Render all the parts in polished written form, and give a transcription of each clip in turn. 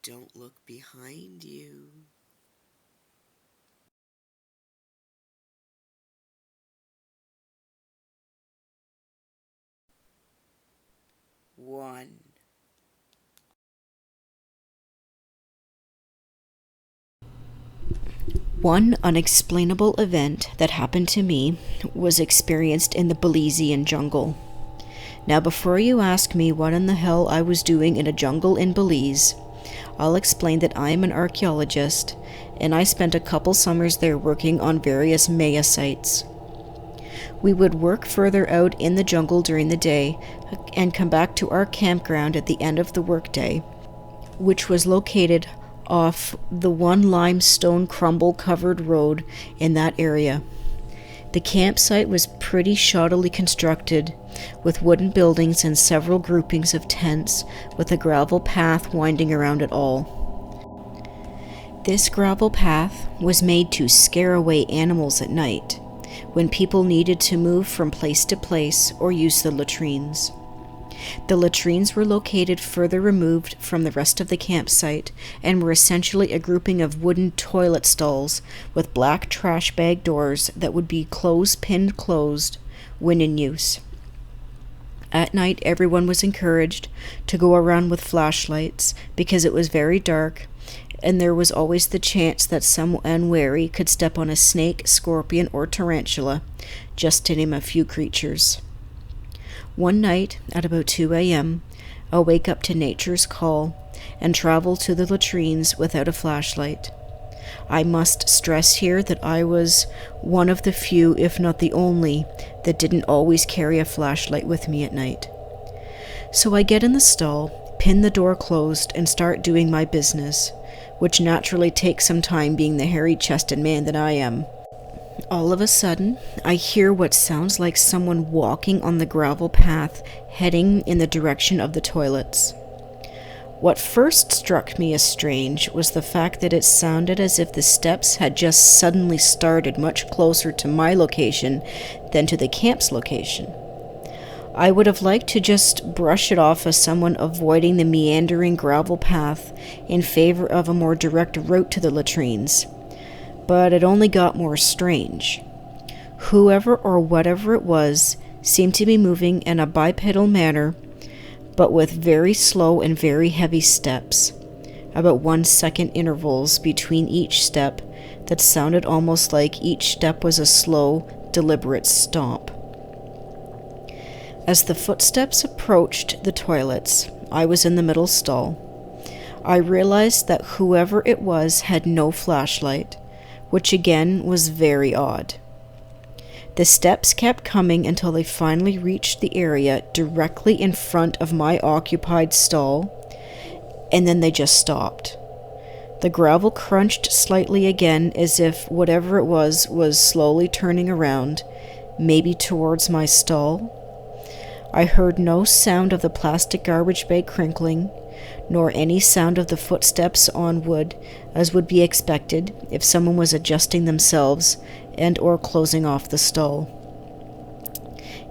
Don't look behind you. One. One unexplainable event that happened to me was experienced in the Belizean jungle. Now, before you ask me what in the hell I was doing in a jungle in Belize, I'll explain that I am an archaeologist, and I spent a couple summers there working on various Maya sites. We would work further out in the jungle during the day and come back to our campground at the end of the workday, which was located off the one limestone crumble-covered road in that area. The campsite was pretty shoddily constructed, with wooden buildings and several groupings of tents, with a gravel path winding around it all. This gravel path was made to scare away animals at night, when people needed to move from place to place or use the latrines. The latrines were located further removed from the rest of the campsite and were essentially a grouping of wooden toilet stalls with black trash bag doors that would be clothes-pinned closed when in use. At night, everyone was encouraged to go around with flashlights because it was very dark, and there was always the chance that some unwary could step on a snake, scorpion, or tarantula, just to name a few creatures. One night, at about 2 a.m., I'll wake up to nature's call and travel to the latrines without a flashlight. I must stress here that I was one of the few, if not the only, that didn't always carry a flashlight with me at night. So I get in the stall, pin the door closed, and start doing my business, which naturally takes some time being the hairy-chested man that I am. All of a sudden, I hear what sounds like someone walking on the gravel path, heading in the direction of the toilets. What first struck me as strange was the fact that it sounded as if the steps had just suddenly started much closer to my location than to the camp's location. I would have liked to just brush it off as someone avoiding the meandering gravel path in favor of a more direct route to the latrines. But it only got more strange. Whoever or whatever it was seemed to be moving in a bipedal manner, but with very slow and very heavy steps, about 1 second intervals between each step that sounded almost like each step was a slow, deliberate stomp. As the footsteps approached the toilets, I was in the middle stall. I realized that whoever it was had no flashlight, which again was very odd. The steps kept coming until they finally reached the area directly in front of my occupied stall, and then they just stopped. The gravel crunched slightly again as if whatever it was slowly turning around, maybe towards my stall. I heard no sound of the plastic garbage bag crinkling, nor any sound of the footsteps on wood, as would be expected if someone was adjusting themselves and or closing off the stall.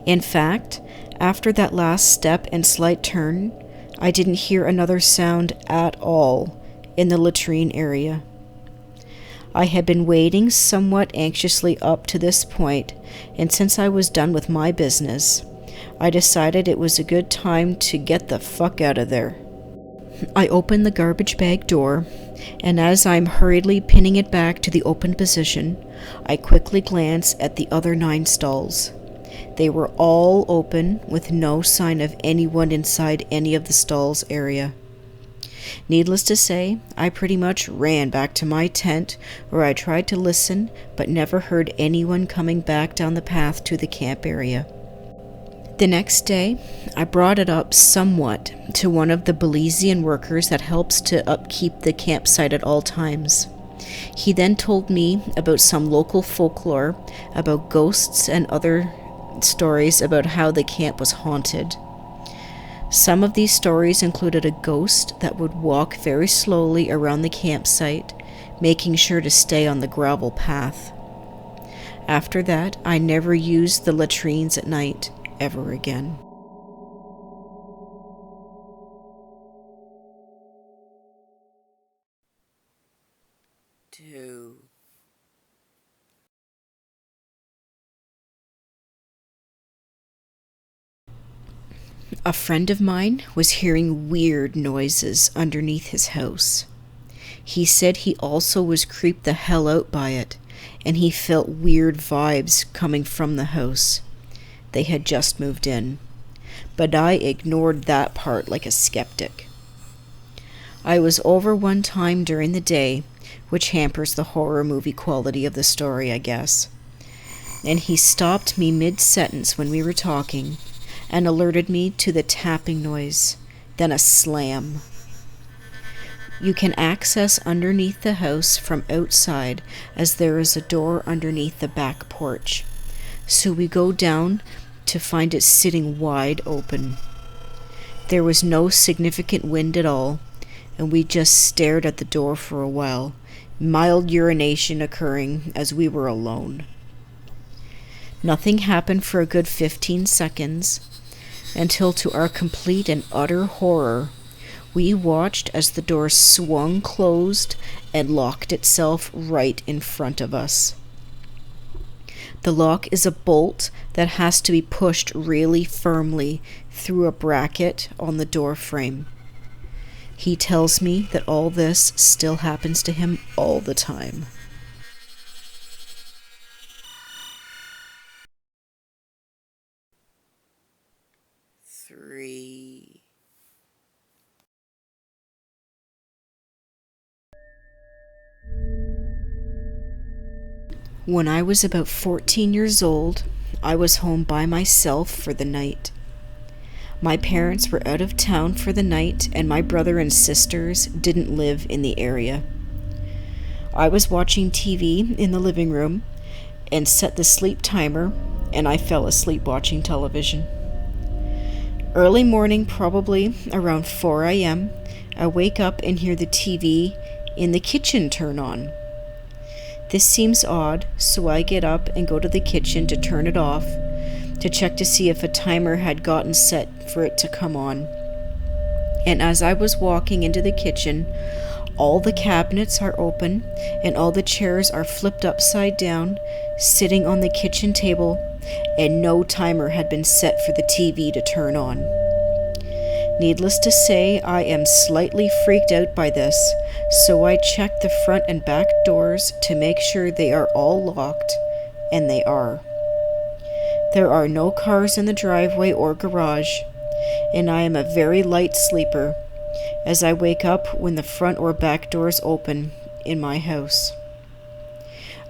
In fact, after that last step and slight turn, I didn't hear another sound at all in the latrine area. I had been waiting somewhat anxiously up to this point, and since I was done with my business, I decided it was a good time to get the fuck out of there. I opened the garbage bag door, and as I'm hurriedly pinning it back to the open position, I quickly glance at the other 9 stalls. They were all open, with no sign of anyone inside any of the stalls area. Needless to say, I pretty much ran back to my tent, where I tried to listen, but never heard anyone coming back down the path to the camp area. The next day, I brought it up somewhat to one of the Belizean workers that helps to upkeep the campsite at all times. He then told me about some local folklore, about ghosts and other stories about how the camp was haunted. Some of these stories included a ghost that would walk very slowly around the campsite, making sure to stay on the gravel path. After that, I never used the latrines at night ever again. 2. A friend of mine was hearing weird noises underneath his house. He said he also was creeped the hell out by it, and he felt weird vibes coming from the house. They had just moved in, but I ignored that part like a skeptic. I was over one time during the day, which hampers the horror movie quality of the story, I guess. And he stopped me mid-sentence when we were talking and alerted me to the tapping noise, then a slam. You can access underneath the house from outside, as there is a door underneath the back porch. So we go down to find it sitting wide open. There was no significant wind at all, and we just stared at the door for a while, mild urination occurring as we were alone. Nothing happened for a good 15 seconds, until to our complete and utter horror, we watched as the door swung closed and locked itself right in front of us. The lock is a bolt that has to be pushed really firmly through a bracket on the door frame. He tells me that all this still happens to him all the time. Three. When I was about 14 years old, I was home by myself for the night. My parents were out of town for the night, and my brother and sisters didn't live in the area. I was watching TV in the living room and set the sleep timer, and I fell asleep watching television. Early morning, probably around 4 a.m., I wake up and hear the TV in the kitchen turn on. This seems odd, so I get up and go to the kitchen to turn it off, to check to see if a timer had gotten set for it to come on. And as I was walking into the kitchen, all the cabinets are open and all the chairs are flipped upside down, sitting on the kitchen table, and no timer had been set for the TV to turn on. Needless to say, I am slightly freaked out by this, so I check the front and back doors to make sure they are all locked, and they are. There are no cars in the driveway or garage, and I am a very light sleeper, as I wake up when the front or back doors open in my house.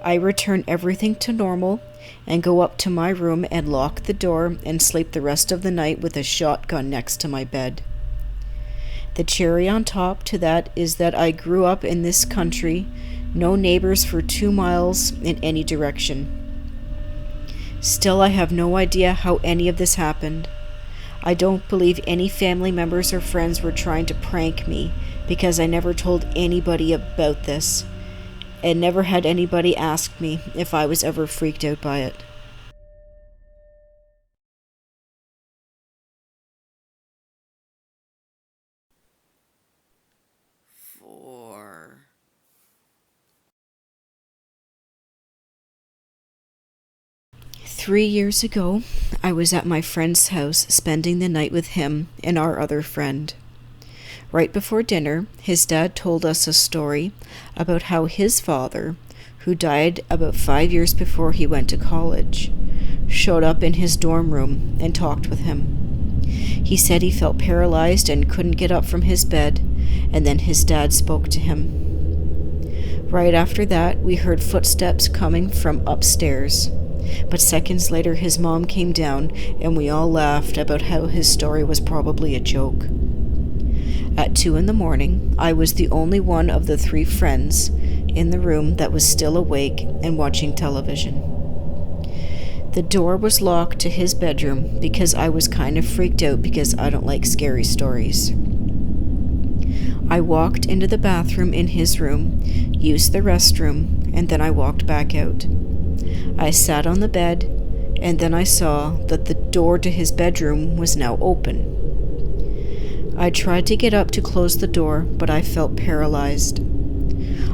I return everything to normal and go up to my room and lock the door and sleep the rest of the night with a shotgun next to my bed. The cherry on top to that is that I grew up in this country, no neighbors for 2 miles in any direction. Still, I have no idea how any of this happened. I don't believe any family members or friends were trying to prank me, because I never told anybody about this, and never had anybody ask me if I was ever freaked out by it. Four. Three years ago, I was at my friend's house spending the night with him and our other friend. Right before dinner, his dad told us a story about how his father, who died about 5 years before he went to college, showed up in his dorm room and talked with him. He said he felt paralyzed and couldn't get up from his bed, and then his dad spoke to him. Right after that, we heard footsteps coming from upstairs. But seconds later, his mom came down, and we all laughed about how his story was probably a joke. At 2 a.m, I was the only one of the 3 friends in the room that was still awake and watching television. The door was locked to his bedroom because I was kind of freaked out because I don't like scary stories. I walked into the bathroom in his room, used the restroom, and then I walked back out. I sat on the bed, and then I saw that the door to his bedroom was now open. I tried to get up to close the door, but I felt paralyzed.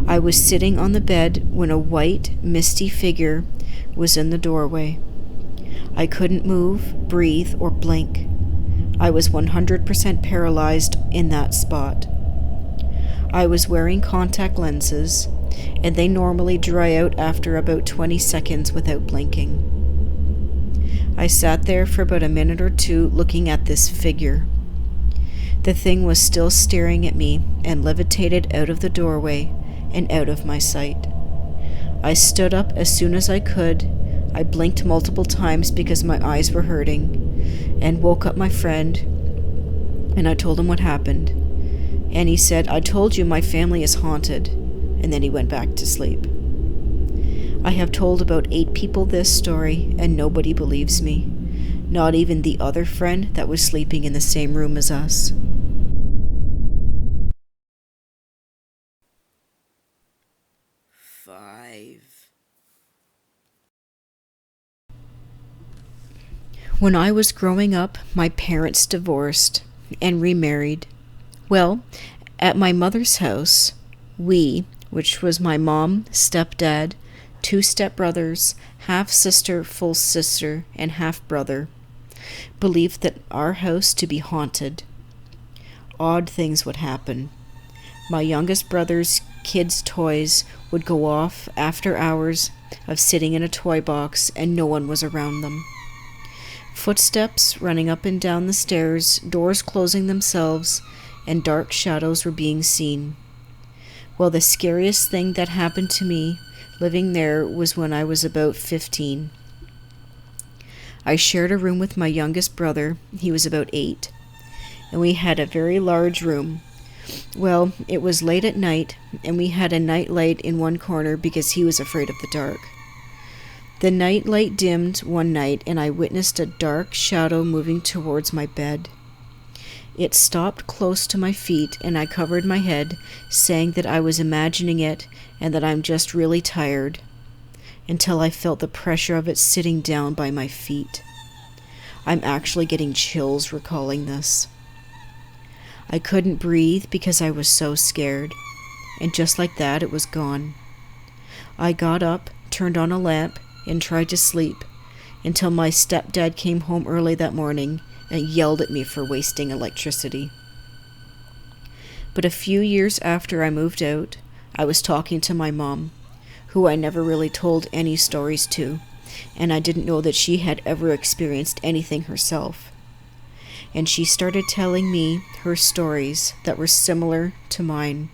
I was sitting on the bed when a white, misty figure was in the doorway. I couldn't move, breathe, or blink. I was 100% paralyzed in that spot. I was wearing contact lenses, and they normally dry out after about 20 seconds without blinking. I sat there for about a minute or two looking at this figure. The thing was still staring at me and levitated out of the doorway and out of my sight. I stood up as soon as I could. I blinked multiple times because my eyes were hurting, and woke up my friend, and I told him what happened. And he said, "I told you my family is haunted," and then he went back to sleep. I have told about 8 people this story, and nobody believes me. Not even the other friend that was sleeping in the same room as us. Five. When I was growing up, my parents divorced and remarried. Well, at my mother's house, we, which was my mom, stepdad, 2 stepbrothers, half-sister, full sister, and half-brother, believed that our house to be haunted. Odd things would happen. My youngest brother's kids' toys would go off after hours of sitting in a toy box and no one was around them. Footsteps running up and down the stairs, doors closing themselves, and dark shadows were being seen. Well, the scariest thing that happened to me living there was when I was about 15. I shared a room with my youngest brother. He was about 8. And we had a very large room. Well, it was late at night, and we had a night light in one corner because he was afraid of the dark. The night light dimmed one night, and I witnessed a dark shadow moving towards my bed. It stopped close to my feet, and I covered my head, saying that I was imagining it and that I'm just really tired, until I felt the pressure of it sitting down by my feet. I'm actually getting chills recalling this. I couldn't breathe because I was so scared, and just like that, it was gone. I got up, turned on a lamp, and tried to sleep, until my stepdad came home early that morning and yelled at me for wasting electricity. But a few years after I moved out, I was talking to my mom, who I never really told any stories to, and I didn't know that she had ever experienced anything herself. And she started telling me her stories that were similar to mine.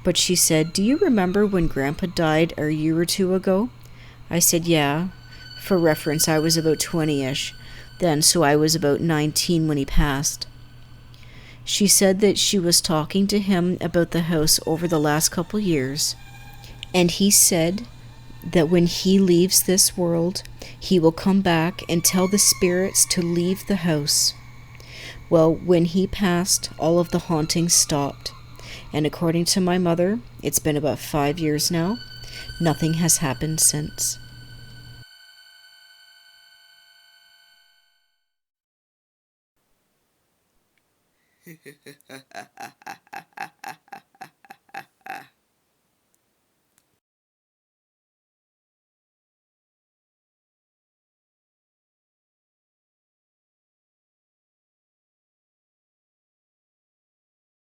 But she said, "Do you remember when Grandpa died a year or 2 ago?" I said, "Yeah." For reference, I was about 20-ish then, so I was about 19 when he passed. She said that she was talking to him about the house over the last couple years, and he said that when he leaves this world, he will come back and tell the spirits to leave the house. Well, when he passed, all of the hauntings stopped, and according to my mother, it's been about 5 years now. Nothing has happened since.